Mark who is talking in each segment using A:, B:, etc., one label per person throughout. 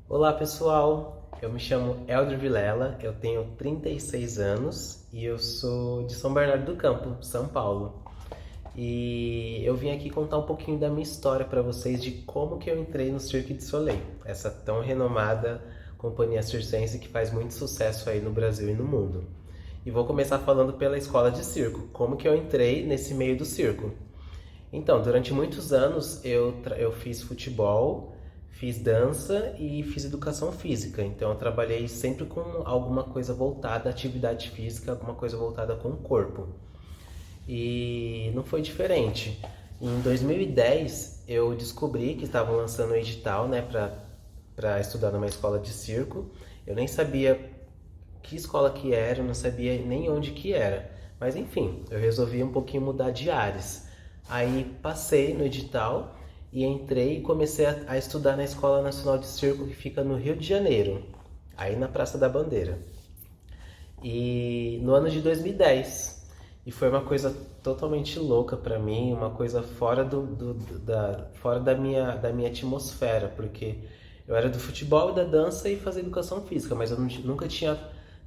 A: Olá pessoal, eu me chamo Elder Vilela, eu tenho 36 anos e eu sou de São Bernardo do Campo, São Paulo. E eu vim aqui contar um pouquinho da minha história para vocês de como que eu entrei no Cirque du Soleil, essa tão renomada companhia circense que faz muito sucesso aí no Brasil e no mundo. E vou começar falando pela escola de circo, como que eu entrei nesse meio do circo. Então, durante muitos anos eu fiz futebol, fiz dança e fiz educação física. Então, eu trabalhei sempre com alguma coisa voltada à atividade física, alguma coisa voltada com o corpo. E não foi diferente. Em 2010, eu descobri que estavam lançando um edital, né, para estudar numa escola de circo. Eu nem sabia que escola que era, eu não sabia nem onde que era. Mas enfim, eu resolvi um pouquinho mudar de áreas. Aí passei no edital e entrei e comecei a estudar na Escola Nacional de Circo que fica no Rio de Janeiro, aí na Praça da Bandeira. E no ano de 2010. E foi uma coisa totalmente louca para mim, uma coisa fora fora da minha atmosfera, porque eu era do futebol, da dança e fazia educação física, mas eu nunca tinha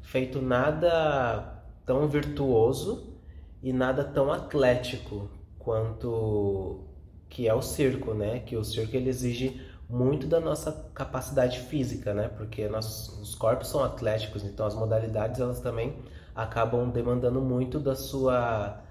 A: feito nada tão virtuoso e nada tão atlético quanto que é o circo, né? Que o circo ele exige muito da nossa capacidade física, né? Porque os corpos são atléticos, então as modalidades elas também acabam demandando muito da sua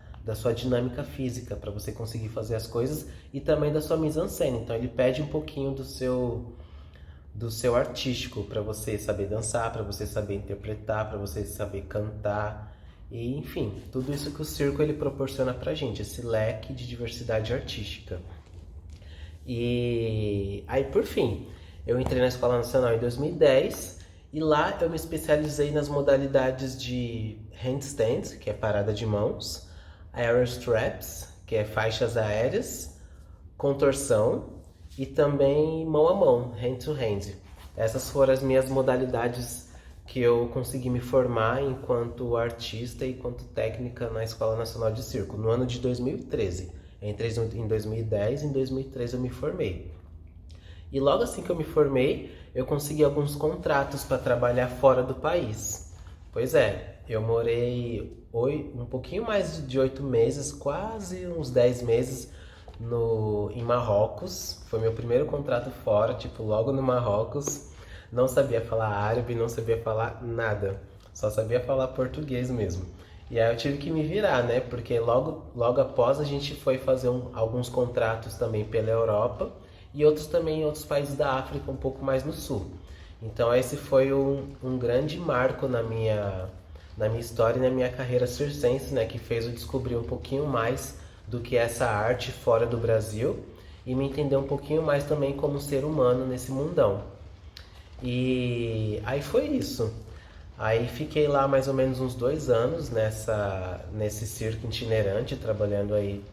A: dinâmica física para você conseguir fazer as coisas e também da sua mise-en-scène. Então ele pede um pouquinho do seu artístico para você saber dançar, para você saber interpretar, para você saber cantar e enfim, tudo isso que o circo ele proporciona pra gente, esse leque de diversidade artística. E aí, por fim, eu entrei na Escola Nacional em 2010 e lá eu me especializei nas modalidades de handstand, que é parada de mãos, aerostraps, que é faixas aéreas, contorção e também mão a mão, hand to hand. Essas foram as minhas modalidades que eu consegui me formar enquanto artista e enquanto técnica na Escola Nacional de Circo, no ano de 2013. Entrei em 2010 e em 2013 eu me formei. E logo assim que eu me formei, eu consegui alguns contratos para trabalhar fora do país. Pois é, eu morei um pouquinho mais de 8 meses, quase uns 10 meses em Marrocos. Foi meu primeiro contrato fora, tipo, logo no Marrocos. Não sabia falar árabe, não sabia falar nada. Só sabia falar português mesmo. E aí eu tive que me virar, né? Porque logo após a gente foi fazer alguns contratos também pela Europa e outros também em outros países da África, um pouco mais no sul. Então esse foi um grande marco na minha história e na minha carreira circense, né? Que fez eu descobrir um pouquinho mais do que é essa arte fora do Brasil e me entender um pouquinho mais também como ser humano nesse mundão. E aí foi isso. Aí fiquei lá mais ou menos uns 2 anos nesse circo itinerante, trabalhando aí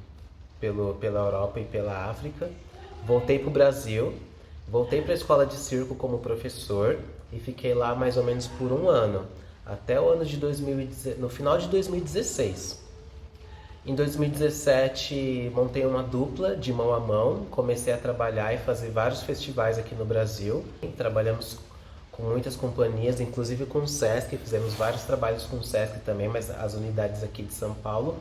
A: pela Europa e pela África. Voltei para o Brasil, voltei para a escola de circo como professor e fiquei lá mais ou menos por um ano, até o ano de 2010, no final de 2016. Em 2017, montei uma dupla de mão a mão, comecei a trabalhar e fazer vários festivais aqui no Brasil. Trabalhamos com muitas companhias, inclusive com o Sesc, fizemos vários trabalhos com o Sesc também, mas as unidades aqui de São Paulo.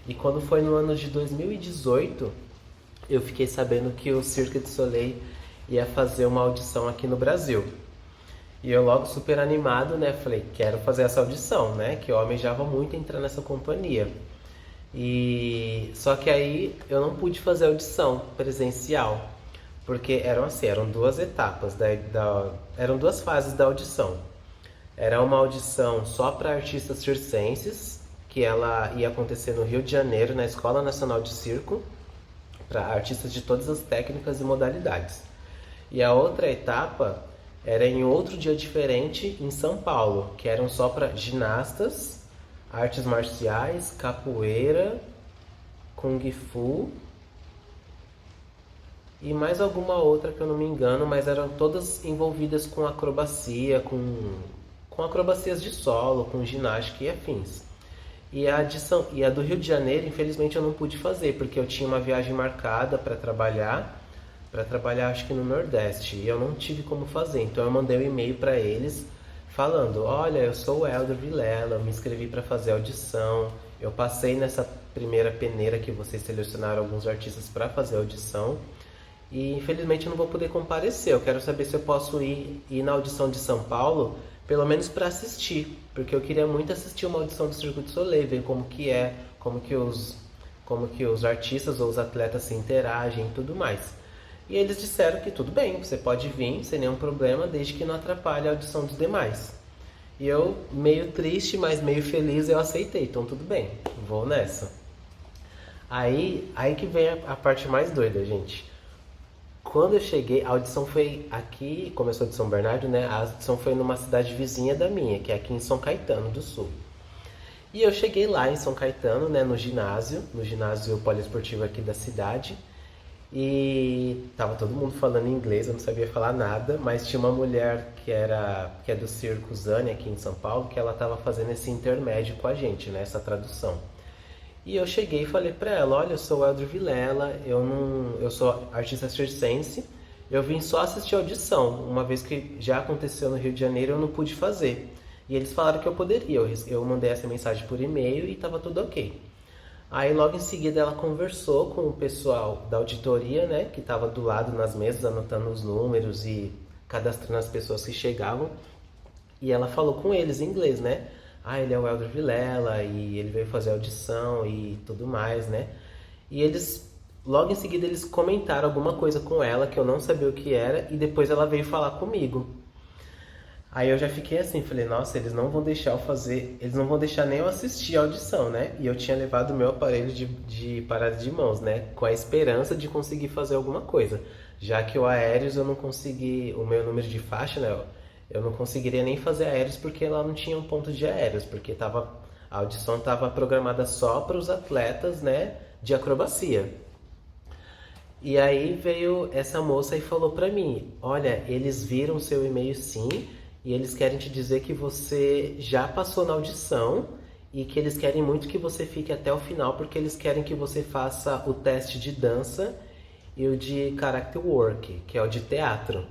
A: E quando foi no ano de 2018, eu fiquei sabendo que o Cirque du Soleil ia fazer uma audição aqui no Brasil. E eu logo super animado, né, falei, quero fazer essa audição, né, que eu almejava muito entrar nessa companhia. E só que aí eu não pude fazer audição presencial, porque eram duas etapas, eram duas fases da audição. Era uma audição só para artistas circenses, que ela ia acontecer no Rio de Janeiro, na Escola Nacional de Circo, para artistas de todas as técnicas e modalidades. E a outra etapa era em outro dia diferente, em São Paulo, que eram só para ginastas, artes marciais, capoeira, kung fu e mais alguma outra que eu não me engano, mas eram todas envolvidas com acrobacia, com acrobacias de solo, com ginástica e afins. E a do Rio de Janeiro, infelizmente eu não pude fazer, porque eu tinha uma viagem marcada para trabalhar, para trabalhar, acho que no Nordeste, e eu não tive como fazer. Então eu mandei um e-mail para eles falando: olha, eu sou o Elder Vilela, eu me inscrevi para fazer audição, eu passei nessa primeira peneira que vocês selecionaram alguns artistas para fazer audição, e infelizmente eu não vou poder comparecer. Eu quero saber se eu posso ir na audição de São Paulo, pelo menos para assistir, porque eu queria muito assistir uma audição do Cirque du Soleil, ver como que é, como que os artistas ou os atletas se interagem e tudo mais. E eles disseram que tudo bem, você pode vir sem nenhum problema, desde que não atrapalhe a audição dos demais. E eu, meio triste, mas meio feliz, eu aceitei, então tudo bem, vou nessa. Aí que vem a parte mais doida, gente. Quando eu cheguei, a audição foi aqui, começou de São Bernardo, né? A audição foi numa cidade vizinha da minha, que é aqui em São Caetano do Sul. E eu cheguei lá em São Caetano, né, no ginásio poliesportivo aqui da cidade. E tava todo mundo falando inglês, eu não sabia falar nada, mas tinha uma mulher que é do Circo Zânia aqui em São Paulo, que ela tava fazendo esse intermédio com a gente, né, essa tradução. E eu cheguei e falei pra ela: olha, eu sou o Elder Vilela, eu sou artista circense, eu vim só assistir a audição, uma vez que já aconteceu no Rio de Janeiro eu não pude fazer. E eles falaram que eu poderia, eu mandei essa mensagem por e-mail e tava tudo ok. Aí logo em seguida ela conversou com o pessoal da auditoria, né, que estava do lado nas mesas anotando os números e cadastrando as pessoas que chegavam. E ela falou com eles em inglês, né? Ah, ele é o Elder Vilela e ele veio fazer audição e tudo mais, né? E eles, logo em seguida, eles comentaram alguma coisa com ela que eu não sabia o que era, e depois ela veio falar comigo. Aí eu já fiquei assim, falei: nossa, eles não vão deixar eu fazer, eles não vão deixar nem eu assistir a audição, né? E eu tinha levado o meu aparelho de parada de mãos, né? Com a esperança de conseguir fazer alguma coisa. Já que o aéreos eu não consegui, o meu número de faixa, né? Eu não conseguiria nem fazer aéreos porque lá não tinha um ponto de aéreos, porque a audição estava programada só para os atletas, né, de acrobacia. E aí veio essa moça e falou para mim: olha, eles viram o seu e-mail sim, e eles querem te dizer que você já passou na audição e que eles querem muito que você fique até o final, porque eles querem que você faça o teste de dança e o de character work, que é o de teatro.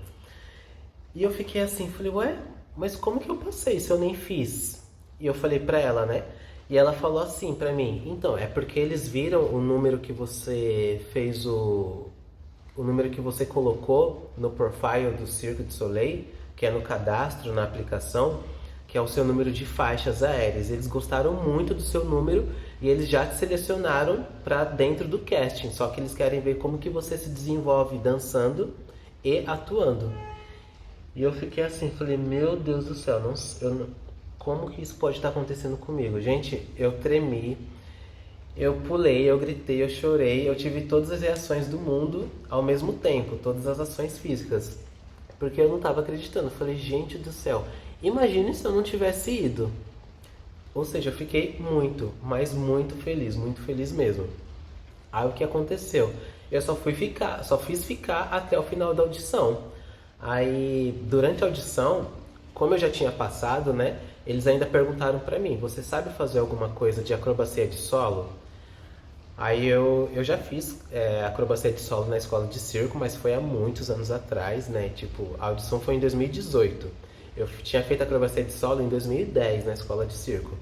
A: E eu fiquei assim, falei: ué, mas como que eu passei se eu nem fiz? E eu falei pra ela, né? E ela falou assim pra mim: então, é porque eles viram o número que você fez, o número que você colocou no profile do Cirque du Soleil, que é no cadastro, na aplicação, que é o seu número de faixas aéreas. Eles gostaram muito do seu número e eles já te selecionaram pra dentro do casting, só que eles querem ver como que você se desenvolve dançando e atuando. E eu fiquei assim, falei: meu Deus do céu, como que isso pode estar acontecendo comigo? Gente, eu tremi, eu pulei, eu gritei, eu chorei, eu tive todas as reações do mundo ao mesmo tempo, todas as ações físicas, porque eu não estava acreditando. Eu falei: gente do céu, imagine se eu não tivesse ido. Ou seja, eu fiquei muito, mas muito feliz mesmo. Aí o que aconteceu? Eu só fiz ficar até o final da audição. Aí, durante a audição, como eu já tinha passado, né, eles ainda perguntaram pra mim: você sabe fazer alguma coisa de acrobacia de solo? Aí eu já fiz acrobacia de solo na escola de circo, mas foi há muitos anos atrás, né? Tipo, a audição foi em 2018. Eu tinha feito acrobacia de solo em 2010 na escola de circo.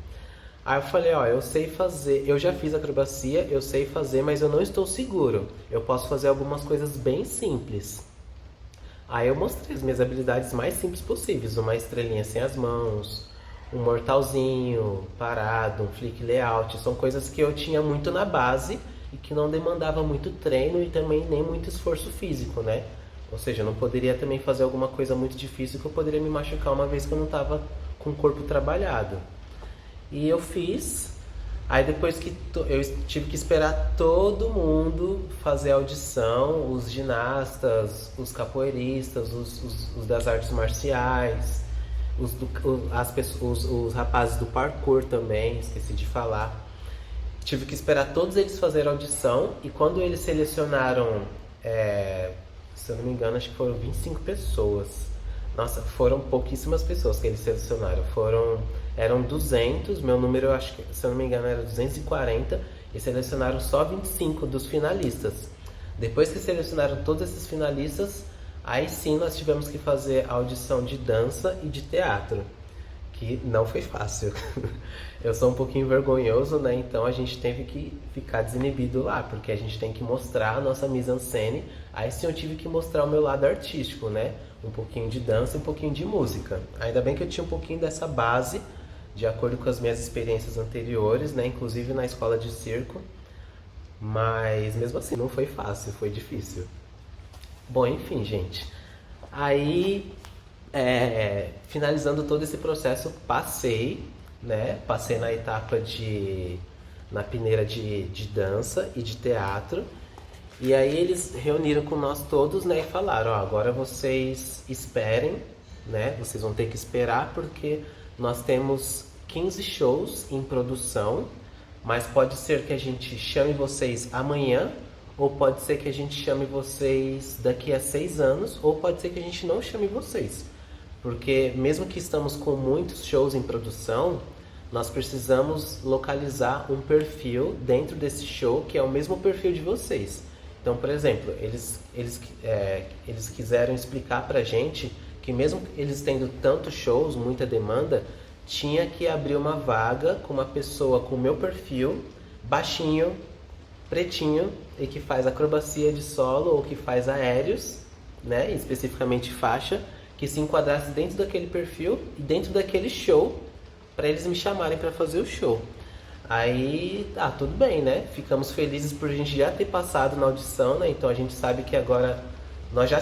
A: Aí eu falei: ó, eu sei fazer, eu já fiz acrobacia, eu sei fazer, mas eu não estou seguro. Eu posso fazer algumas coisas bem simples. Aí eu mostrei as minhas habilidades mais simples possíveis: uma estrelinha sem as mãos, um mortalzinho parado, um flick layout. São coisas que eu tinha muito na base e que não demandava muito treino e também nem muito esforço físico, né? Ou seja, eu não poderia também fazer alguma coisa muito difícil que eu poderia me machucar uma vez que eu não estava com o corpo trabalhado. E eu fiz. Aí depois que eu tive que esperar todo mundo fazer a audição, os ginastas, os capoeiristas, os das artes marciais, os rapazes do parkour também, esqueci de falar. Tive que esperar todos eles fazerem a audição, e quando eles selecionaram, se eu não me engano, acho que foram 25 pessoas. Nossa, foram pouquíssimas pessoas que eles selecionaram. Eram 200, meu número, eu acho que, se eu não me engano, era 240, e selecionaram só 25 dos finalistas. Depois que selecionaram todos esses finalistas, aí sim nós tivemos que fazer a audição de dança e de teatro, que não foi fácil. Eu sou um pouquinho vergonhoso, né? Então a gente teve que ficar desinibido lá, porque a gente tem que mostrar a nossa mise-en-scène. Aí sim eu tive que mostrar o meu lado artístico, né? Um pouquinho de dança e um pouquinho de música. Ainda bem que eu tinha um pouquinho dessa base, de acordo com as minhas experiências anteriores, né? Inclusive na escola de circo. Mas mesmo assim não foi fácil, foi difícil. Bom, enfim, gente. Aí, finalizando todo esse processo, passei, né? Passei na etapa na peneira de dança e de teatro. E aí eles reuniram com nós todos, né? E falaram, ó, agora vocês esperem, né? Vocês vão ter que esperar porque nós temos 15 shows em produção, mas pode ser que a gente chame vocês amanhã, ou pode ser que a gente chame vocês daqui a 6 anos, ou pode ser que a gente não chame vocês. Porque mesmo que estamos com muitos shows em produção, nós precisamos localizar um perfil dentro desse show que é o mesmo perfil de vocês. Então, por exemplo, eles quiseram explicar pra gente que mesmo eles tendo tantos shows, muita demanda, tinha que abrir uma vaga com uma pessoa com o meu perfil, baixinho, pretinho, e que faz acrobacia de solo ou que faz aéreos, né, especificamente faixa, que se enquadrasse dentro daquele perfil e dentro daquele show, para eles me chamarem para fazer o show. Aí, tudo bem, né? Ficamos felizes por a gente já ter passado na audição, né? Então a gente sabe que agora nós já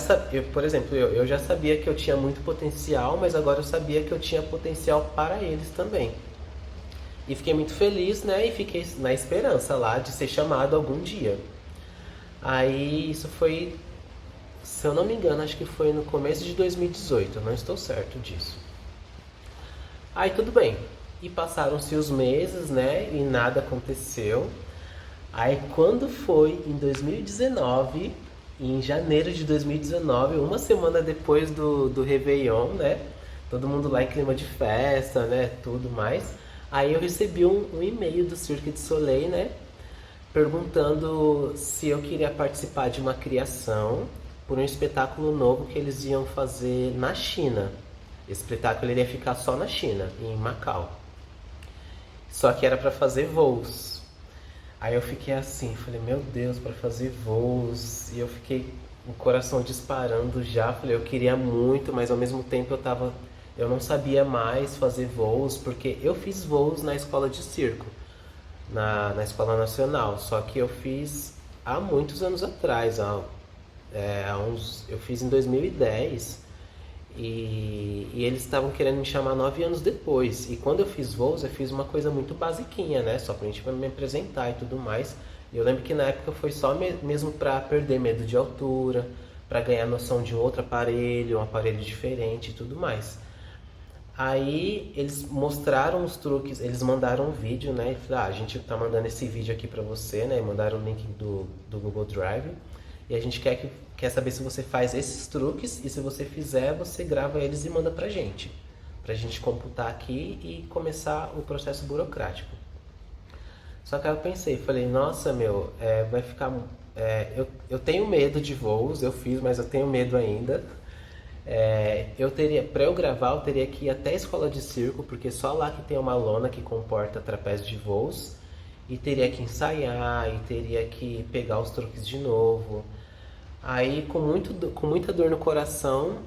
A: por exemplo, eu já sabia que eu tinha muito potencial, mas agora eu sabia que eu tinha potencial para eles também. E fiquei muito feliz, né? E fiquei na esperança lá de ser chamado algum dia. Aí isso foi, se eu não me engano, acho que foi no começo de 2018, eu não estou certo disso. Aí tudo bem. E passaram-se os meses, né? E nada aconteceu. Aí quando foi em 2019, em janeiro de 2019, uma semana depois do Réveillon, né? Todo mundo lá em clima de festa, né? Tudo mais. Aí eu recebi um e-mail do Cirque du Soleil, né? Perguntando se eu queria participar de uma criação por um espetáculo novo que eles iam fazer na China. Esse espetáculo ele ia ficar só na China, em Macau. Só que era para fazer voos. Aí eu fiquei assim, falei, meu Deus, para fazer voos. E eu fiquei com o coração disparando já. Falei, eu queria muito, mas ao mesmo tempo eu não sabia mais fazer voos, porque eu fiz voos na escola de circo, na Escola Nacional. Só que eu fiz há muitos anos atrás, eu fiz em 2010. E eles estavam querendo me chamar 9 anos depois. E quando eu fiz voos, eu fiz uma coisa muito basiquinha, né? Só pra gente me apresentar e tudo mais. E eu lembro que na época foi só mesmo pra perder medo de altura, pra ganhar noção de um outro aparelho, um aparelho diferente e tudo mais. Aí eles mostraram os truques, eles mandaram um vídeo, né? E falaram, a gente tá mandando esse vídeo aqui pra você, né? E mandaram o link do Google Drive. E a gente quer saber se você faz esses truques, e se você fizer, você grava eles e manda pra gente computar aqui e começar o processo burocrático. Só que aí eu pensei, falei, nossa, vai ficar... eu tenho medo de voos, eu fiz, mas eu tenho medo ainda. Pra eu gravar, eu teria que ir até a escola de circo, porque só lá que tem uma lona que comporta trapézio de voos, e teria que ensaiar, e teria que pegar os truques de novo. Aí, com muita dor no coração,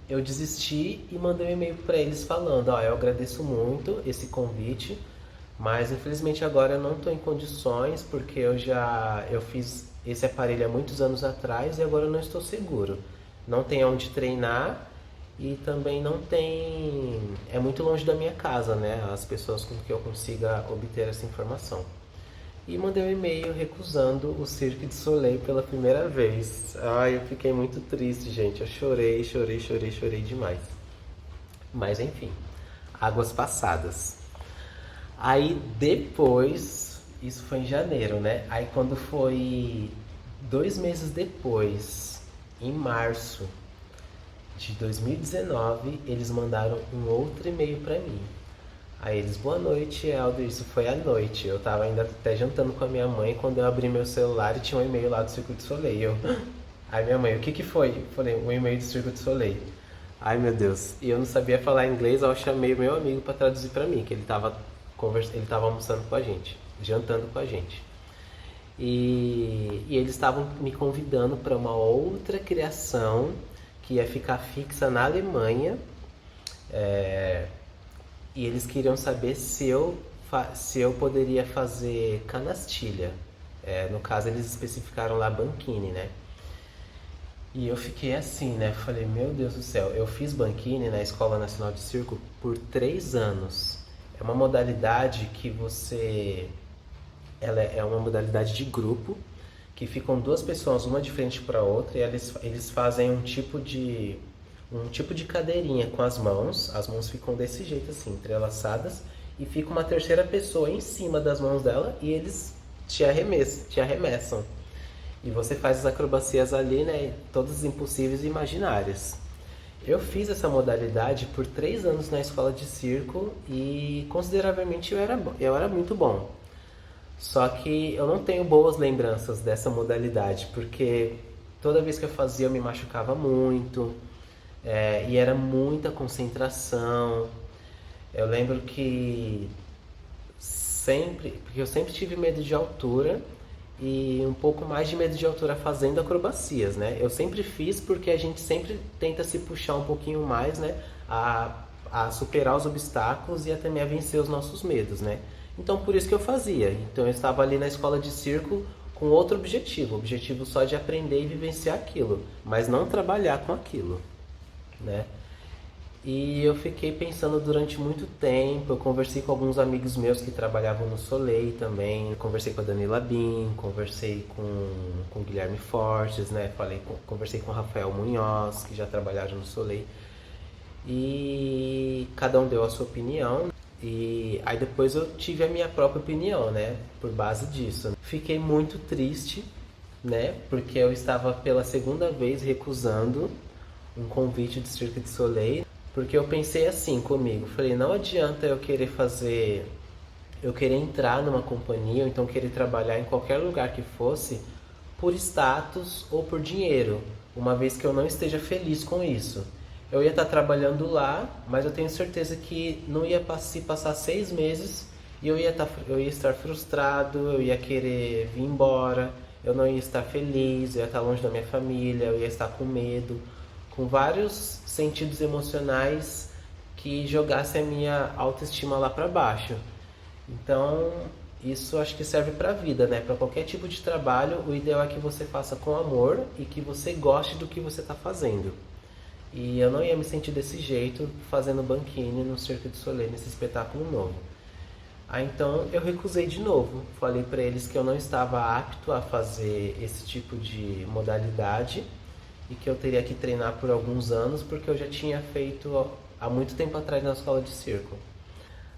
A: eu desisti e mandei um e-mail para eles falando, eu agradeço muito esse convite, mas infelizmente agora eu não estou em condições, porque eu fiz esse aparelho há muitos anos atrás e agora eu não estou seguro. Não tem onde treinar e também não tem... É muito longe da minha casa, né? As pessoas com que eu consiga obter essa informação. E mandei um e-mail recusando o Cirque du Soleil pela primeira vez. Ai, eu fiquei muito triste, gente. Eu chorei demais. Mas enfim, águas passadas. Aí depois, isso foi em janeiro, né? Aí quando foi 2 meses depois, em março de 2019, eles mandaram um outro e-mail pra mim. Aí eles, boa noite, Elder. Isso foi à noite. Eu tava ainda até jantando com a minha mãe quando eu abri meu celular e tinha um e-mail lá do Circo du Soleil. Aí minha mãe, o que que foi? Eu falei, um e-mail do Circo du Soleil. Ai meu Deus. E eu não sabia falar inglês, eu chamei meu amigo para traduzir para mim, que ele tava almoçando com a gente, jantando com a gente. E eles estavam me convidando para uma outra criação que ia ficar fixa na Alemanha. E eles queriam saber se eu poderia fazer canastilha. No caso, eles especificaram lá banquine, né? E eu fiquei assim, né? Falei, meu Deus do céu, eu fiz banquine na Escola Nacional de Circo por 3 anos. É uma modalidade que você... Ela é uma modalidade de grupo, que ficam duas pessoas, uma de frente para a outra, e eles fazem um tipo de cadeirinha com as mãos ficam desse jeito assim, entrelaçadas, e fica uma terceira pessoa em cima das mãos dela e eles te arremessam. E você faz as acrobacias ali, né, todas impossíveis e imaginárias. Eu fiz essa modalidade por 3 anos na escola de circo e consideravelmente eu era muito bom. Só que eu não tenho boas lembranças dessa modalidade, porque toda vez que eu fazia eu me machucava muito, e era muita concentração. Eu lembro que porque eu sempre tive medo de altura e um pouco mais de medo de altura fazendo acrobacias, né? Eu sempre fiz porque a gente sempre tenta se puxar um pouquinho mais, né? A superar os obstáculos e a também a vencer os nossos medos, né? Então por isso que eu fazia. Então eu estava ali na escola de circo com outro objetivo, o objetivo só de aprender e vivenciar aquilo, mas não trabalhar com aquilo, né? E eu fiquei pensando durante muito tempo, eu conversei com alguns amigos meus que trabalhavam no Soleil também, conversei com a Danila Bin, conversei com o Guilherme Fortes, né? Conversei com o Rafael Munhoz, que já trabalharam no Soleil, e cada um deu a sua opinião, e aí depois eu tive a minha própria opinião, né? Por base disso. Fiquei muito triste, né? Porque eu estava pela segunda vez recusando um convite do Cirque du Soleil, porque eu pensei assim comigo, falei, não adianta eu querer entrar numa companhia, ou então querer trabalhar em qualquer lugar que fosse, por status ou por dinheiro, uma vez que eu não esteja feliz com isso. Eu ia estar trabalhando lá, mas eu tenho certeza que não ia se passar 6 meses e eu ia estar frustrado, eu ia querer vir embora, eu não ia estar feliz, eu ia estar longe da minha família, eu ia estar com medo, com vários sentidos emocionais que jogassem a minha autoestima lá para baixo. Então, isso acho que serve para a vida, né? Para qualquer tipo de trabalho, o ideal é que você faça com amor e que você goste do que você está fazendo. E eu não ia me sentir desse jeito fazendo banquine no Cirque du Soleil, nesse espetáculo novo. Aí então eu recusei de novo. Falei para eles que eu não estava apto a fazer esse tipo de modalidade e que eu teria que treinar por alguns anos porque eu já tinha feito há muito tempo atrás na escola de circo.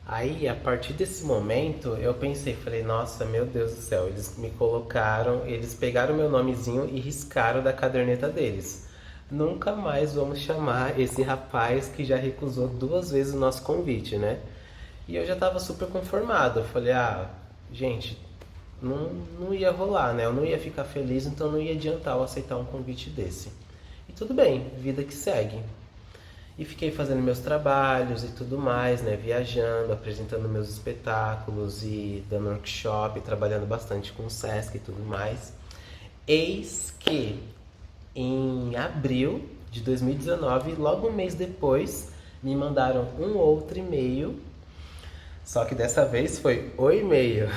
A: Aí, a partir desse momento, eu pensei, falei, nossa, meu Deus do céu, eles pegaram meu nomezinho e riscaram da caderneta deles. Nunca mais vamos chamar esse rapaz que já recusou 2 vezes o nosso convite, né? E eu já estava super conformado, eu falei, gente, não ia rolar, né? Eu não ia ficar feliz, então não ia adiantar eu aceitar um convite desse. E tudo bem, vida que segue. E fiquei fazendo meus trabalhos e tudo mais, né? Viajando, apresentando meus espetáculos e dando workshop, trabalhando bastante com o Sesc e tudo mais. Eis que em abril de 2019, logo um mês depois, me mandaram um outro e-mail. Só que dessa vez foi o e-mail.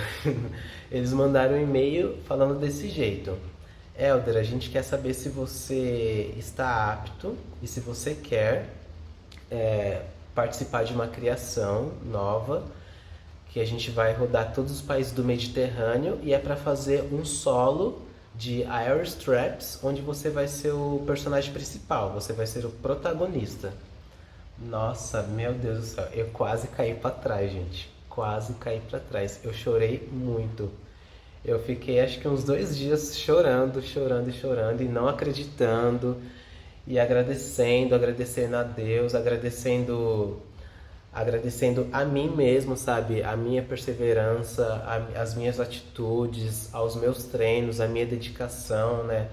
A: Eles mandaram um e-mail falando desse jeito. Elder, a gente quer saber se você está apto e se você quer participar de uma criação nova que a gente vai rodar todos os países do Mediterrâneo e é para fazer um solo de Irish Straps, onde você vai ser o personagem principal, você vai ser o protagonista. Nossa, meu Deus do céu, eu quase caí para trás, gente. Quase caí para trás. Eu chorei muito. Eu fiquei acho que uns 2 dias chorando, chorando e chorando e não acreditando e agradecendo a Deus, agradecendo agradecendo a mim mesmo, sabe? A minha perseverança, as minhas atitudes, aos meus treinos, a minha dedicação, né?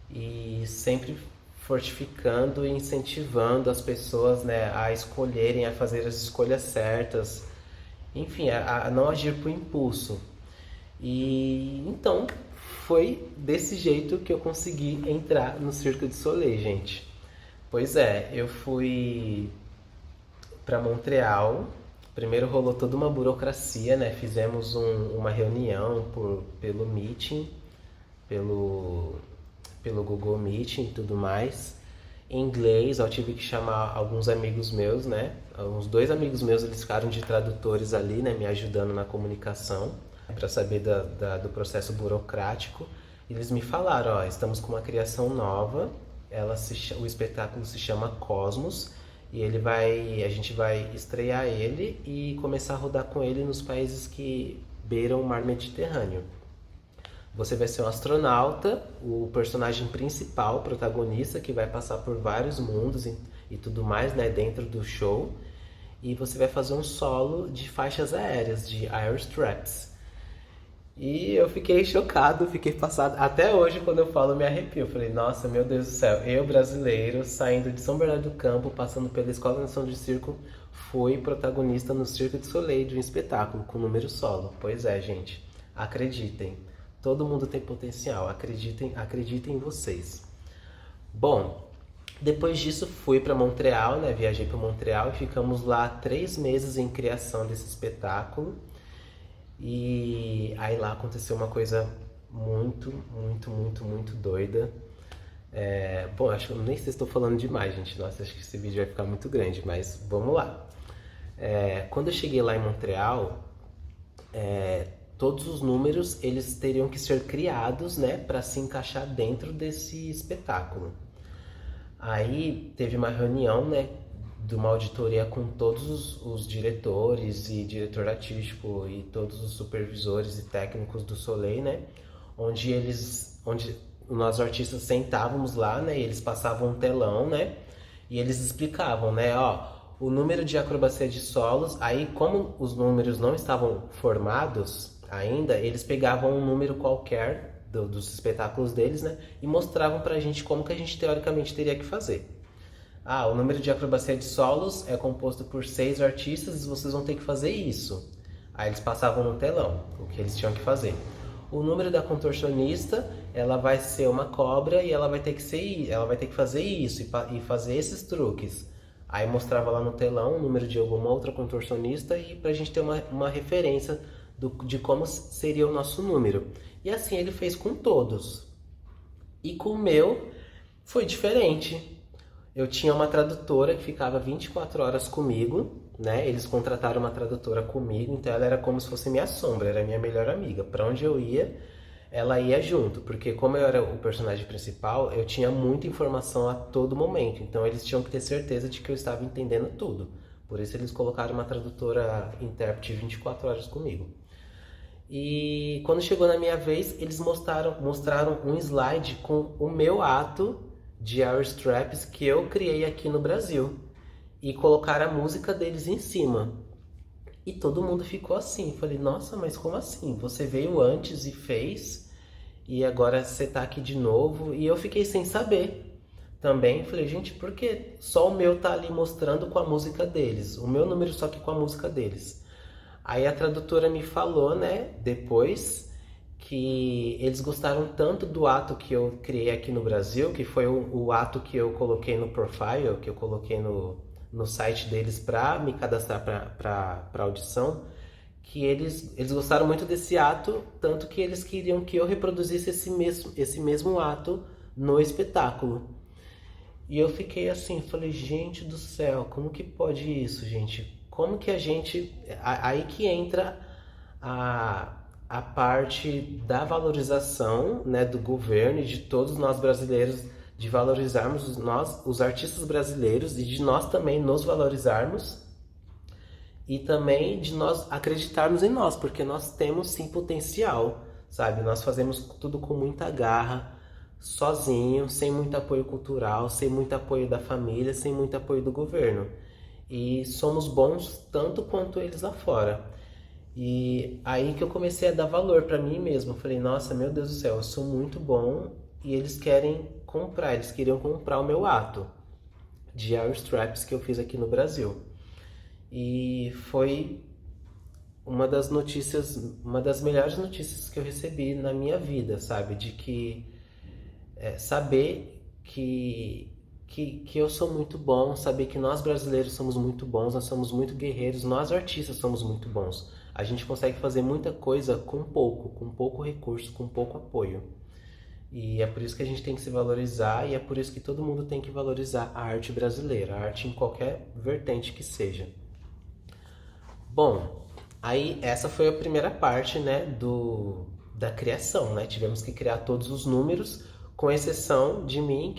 A: E sempre fortificando e incentivando as pessoas, né, a escolherem, a fazer as escolhas certas, enfim, a não agir por impulso. E então foi desse jeito que eu consegui entrar no Cirque du Soleil, gente. Pois é, eu fui para Montreal. Primeiro rolou toda uma burocracia, né? Fizemos uma reunião pelo Meeting, pelo, pelo Google Meeting e tudo mais. Em inglês, eu tive que chamar alguns amigos meus, né? Uns dois amigos meus, eles ficaram de tradutores ali, né? Me ajudando na comunicação, para saber do processo burocrático. Eles me falaram, ó, estamos com uma criação nova, o espetáculo se chama Cosmos, e a gente vai estrear ele e começar a rodar com ele nos países que beiram o mar Mediterrâneo. Você vai ser um astronauta, o personagem principal, protagonista, que vai passar por vários mundos e tudo mais, né, dentro do show. E você vai fazer um solo de faixas aéreas, de air straps. E eu fiquei chocado, fiquei passado. Até hoje, quando eu falo, eu me arrepio. Eu falei, nossa, meu Deus do céu, eu brasileiro, saindo de São Bernardo do Campo, passando pela Escola Nacional de Circo, fui protagonista no Cirque du Soleil de um espetáculo com número solo. Pois é, gente, acreditem. Todo mundo tem potencial, acreditem em vocês. Bom, depois disso fui para Montreal, né? Viajei para Montreal e ficamos lá 3 meses em criação desse espetáculo. E aí lá aconteceu uma coisa muito doida. Bom, acho que nem sei se estou falando demais, gente. Nossa, acho que esse vídeo vai ficar muito grande, mas vamos lá. Quando eu cheguei lá em Montreal, todos os números eles teriam que ser criados, né, para se encaixar dentro desse espetáculo. Aí teve uma reunião, né, de uma auditoria com todos os diretores e diretor artístico e todos os supervisores e técnicos do Soleil, né, onde nós artistas sentávamos lá, né, e eles passavam um telão, né, e eles explicavam, né, ó, o número de acrobacia de solos. Aí, como os números não estavam formados ainda, eles pegavam um número qualquer dos espetáculos deles, né, e mostravam pra gente como que a gente teoricamente teria que fazer. Ah, o número de acrobacia de solos é composto por 6 artistas e vocês vão ter que fazer isso. Aí eles passavam no telão o que eles tinham que fazer. O número da contorcionista, ela vai ser uma cobra e ela vai ter que fazer isso e fazer esses truques. Aí mostrava lá no telão o número de alguma outra contorcionista e pra gente ter uma referência de como seria o nosso número. E assim ele fez com todos. E com o meu foi diferente. Eu tinha uma tradutora que ficava 24 horas comigo, né? Eles contrataram uma tradutora comigo, então ela era como se fosse minha sombra, era minha melhor amiga. Para onde eu ia, ela ia junto, porque como eu era o personagem principal, eu tinha muita informação a todo momento, então eles tinham que ter certeza de que eu estava entendendo tudo. Por isso eles colocaram uma tradutora intérprete 24 horas comigo. E quando chegou na minha vez, eles mostraram um slide com o meu ato de air straps que eu criei aqui no Brasil e colocaram a música deles em cima. E todo mundo ficou assim. Falei, nossa, mas como assim? Você veio antes e fez e agora você tá aqui de novo? E eu fiquei sem saber também. Falei, gente, por que só o meu tá ali mostrando com a música deles? O meu número só que com a música deles. Aí a tradutora me falou, né, depois, que eles gostaram tanto do ato que eu criei aqui no Brasil, que foi o ato que eu coloquei no profile, que eu coloquei no site deles para me cadastrar para audição, que eles gostaram muito desse ato, tanto que eles queriam que eu reproduzisse esse mesmo ato no espetáculo. E eu fiquei assim, falei, gente do céu, como que pode isso, gente? Como que a gente... Aí que entra a parte da valorização, né, do governo e de todos nós brasileiros, de valorizarmos os artistas brasileiros e de nós também nos valorizarmos e também de nós acreditarmos em nós, porque nós temos sim potencial, sabe? Nós fazemos tudo com muita garra, sozinho, sem muito apoio cultural, sem muito apoio da família, sem muito apoio do governo. e somos bons tanto quanto eles lá fora. E aí que eu comecei a dar valor para mim mesmo. Eu falei, nossa, meu Deus do céu, eu sou muito bom e eles querem comprar, eles queriam comprar o meu ato de Irish Straps que eu fiz aqui no Brasil. E foi uma das melhores notícias que eu recebi na minha vida, sabe? De que saber que eu sou muito bom, saber que nós brasileiros somos muito bons, nós somos muito guerreiros, nós artistas somos muito bons. A gente consegue fazer muita coisa com pouco recurso, com pouco apoio. E é por isso que a gente tem que se valorizar e é por isso que todo mundo tem que valorizar a arte brasileira, a arte em qualquer vertente que seja. Bom, aí essa foi a primeira parte, né, da criação, né? Tivemos que criar todos os números, com exceção de mim,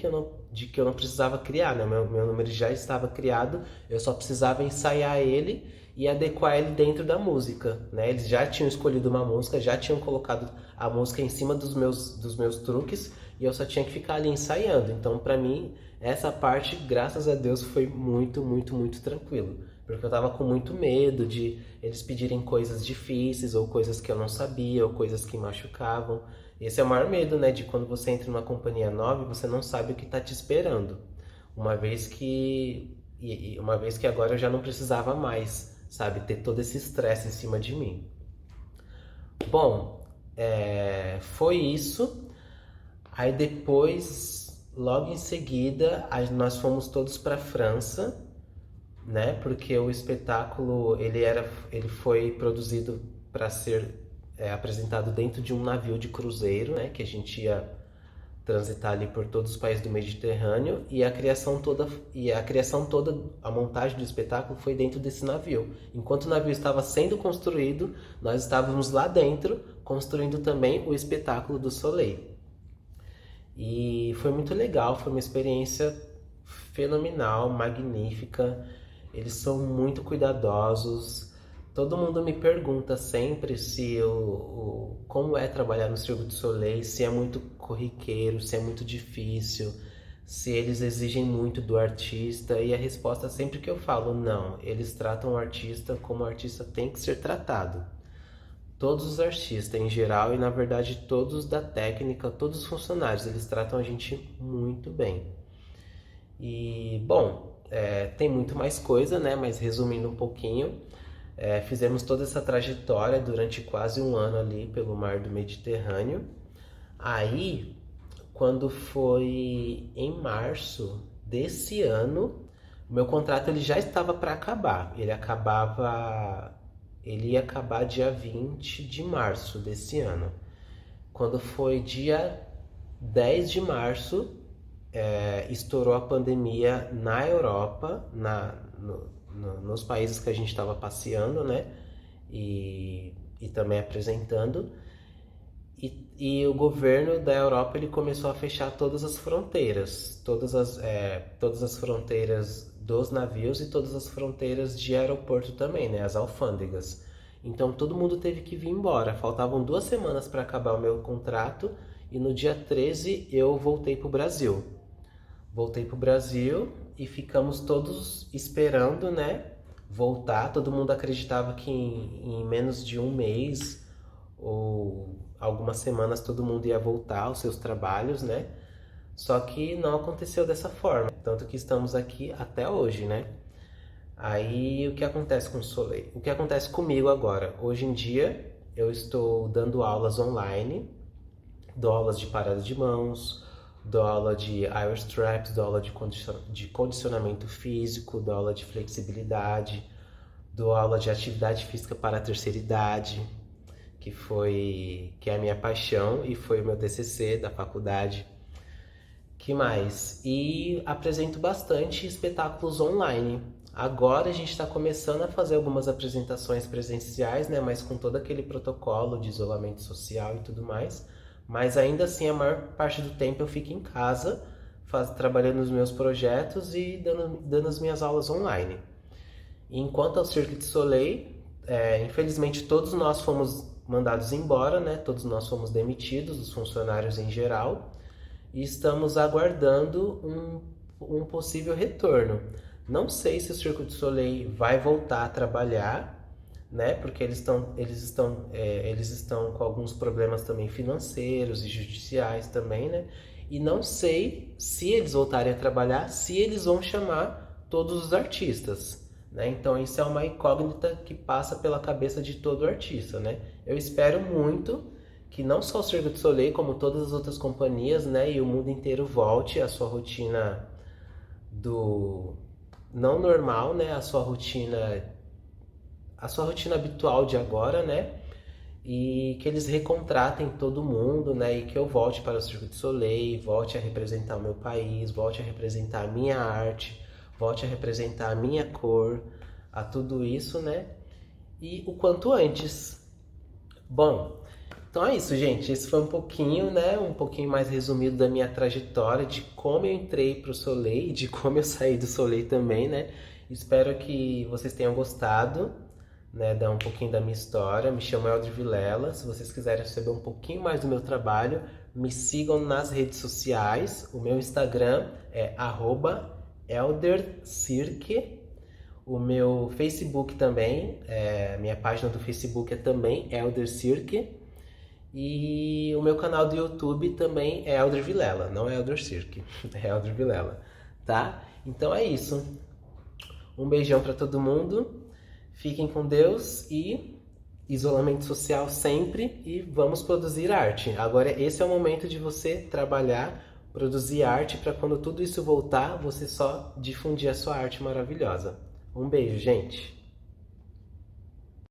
A: de que eu não precisava criar, né? Meu número já estava criado, eu só precisava ensaiar ele e adequar ele dentro da música, né? Eles já tinham escolhido uma música, já tinham colocado a música em cima dos meus truques e eu só tinha que ficar ali ensaiando. Então, para mim, essa parte, graças a Deus, foi muito, muito, muito tranquilo. Porque eu tava com muito medo de eles pedirem coisas difíceis, ou coisas que eu não sabia, ou coisas que machucavam. Esse é o maior medo, né? De quando você entra numa companhia nova e você não sabe o que tá te esperando. Uma vez que... uma vez que agora eu já não precisava mais, sabe? Ter todo esse estresse em cima de mim. Bom, foi isso. Aí depois, logo em seguida, nós fomos todos para França, né? Porque o espetáculo ele foi produzido para ser apresentado dentro de um navio de cruzeiro, né? Que a gente ia transitar ali por todos os países do Mediterrâneo e a criação toda, a montagem do espetáculo foi dentro desse navio. Enquanto o navio estava sendo construído, nós estávamos lá dentro construindo também o espetáculo do Soleil. E foi muito legal, foi uma experiência fenomenal, magnífica. Eles são muito cuidadosos. Todo mundo me pergunta sempre se como é trabalhar no Cirque du Soleil, se é muito corriqueiro, se é muito difícil, se eles exigem muito do artista. E a resposta sempre que eu falo, não, eles tratam o artista como o artista tem que ser tratado. Todos os artistas em geral e na verdade todos da técnica, todos os funcionários, eles tratam a gente muito bem. E bom, tem muito mais coisa, né? Mas resumindo um pouquinho, fizemos toda essa trajetória durante quase um ano ali pelo mar do Mediterrâneo. Aí, quando foi em março desse ano, meu contrato ele já estava para acabar. Ele ia acabar dia 20 de março desse ano. Quando foi dia 10 de março, estourou a pandemia na Europa, nos países que a gente estava passeando, né? E também apresentando. E o governo da Europa ele começou a fechar todas as fronteiras, todas as fronteiras dos navios e todas as fronteiras de aeroporto também, né? As alfândegas. Então todo mundo teve que vir embora. Faltavam 2 semanas para acabar o meu contrato e no dia 13 eu voltei para o Brasil. Voltei para o Brasil e ficamos todos esperando, né? Voltar. Todo mundo acreditava que em menos de um mês ou algumas semanas todo mundo ia voltar aos seus trabalhos, né? Só que não aconteceu dessa forma, tanto que estamos aqui até hoje, né? Aí o que acontece com o Soleil? O que acontece comigo agora? Hoje em dia eu estou dando aulas online, dou aulas de parada de mãos, dou aula de Irish Straps, dou aula de condicionamento físico, dou aula de flexibilidade, dou aula de atividade física para a terceira idade, que é a minha paixão e foi o meu TCC da faculdade. Que mais? E apresento bastante espetáculos online. Agora a gente está começando a fazer algumas apresentações presenciais, né? Mas com todo aquele protocolo de isolamento social e tudo mais. Mas ainda assim, a maior parte do tempo eu fico em casa, trabalhando nos meus projetos e dando as minhas aulas online. E enquanto ao Cirque du Soleil, infelizmente todos nós fomos mandados embora, né? Todos nós fomos demitidos, os funcionários em geral, e estamos aguardando um possível retorno. Não sei se o Cirque du Soleil vai voltar a trabalhar, né? Porque eles estão com alguns problemas também financeiros e judiciais também, né? E não sei se eles voltarem a trabalhar, se eles vão chamar todos os artistas, né? Então isso é uma incógnita que passa pela cabeça de todo artista, né? Eu espero muito que não só o Cirque du Soleil, como todas as outras companhias, né, e o mundo inteiro volte à sua rotina do não normal, né, a sua rotina habitual de agora, né? E que eles recontratem todo mundo, né? E que eu volte para o Cirque du Soleil, volte a representar o meu país, volte a representar a minha arte, volte a representar a minha cor, a tudo isso, né? E o quanto antes. Bom, então é isso, gente. Esse foi um pouquinho, né? Um pouquinho mais resumido da minha trajetória, de como eu entrei pro Soleil e de como eu saí do Soleil também, né? Espero que vocês tenham gostado, né? Dar um pouquinho da minha história. Me chamo Elder Vilela. Se vocês quiserem saber um pouquinho mais do meu trabalho, me sigam nas redes sociais. O meu Instagram é @eldercirque. O meu Facebook também, minha página do Facebook é também Elder Cirque. E o meu canal do YouTube também é Elder Vilela, não é Elder Cirque, é Elder Vilela, tá? Então é isso. Um beijão para todo mundo. Fiquem com Deus e isolamento social sempre e vamos produzir arte. Agora esse é o momento de você trabalhar, produzir arte para quando tudo isso voltar, você só difundir a sua arte maravilhosa. Um beijo, gente!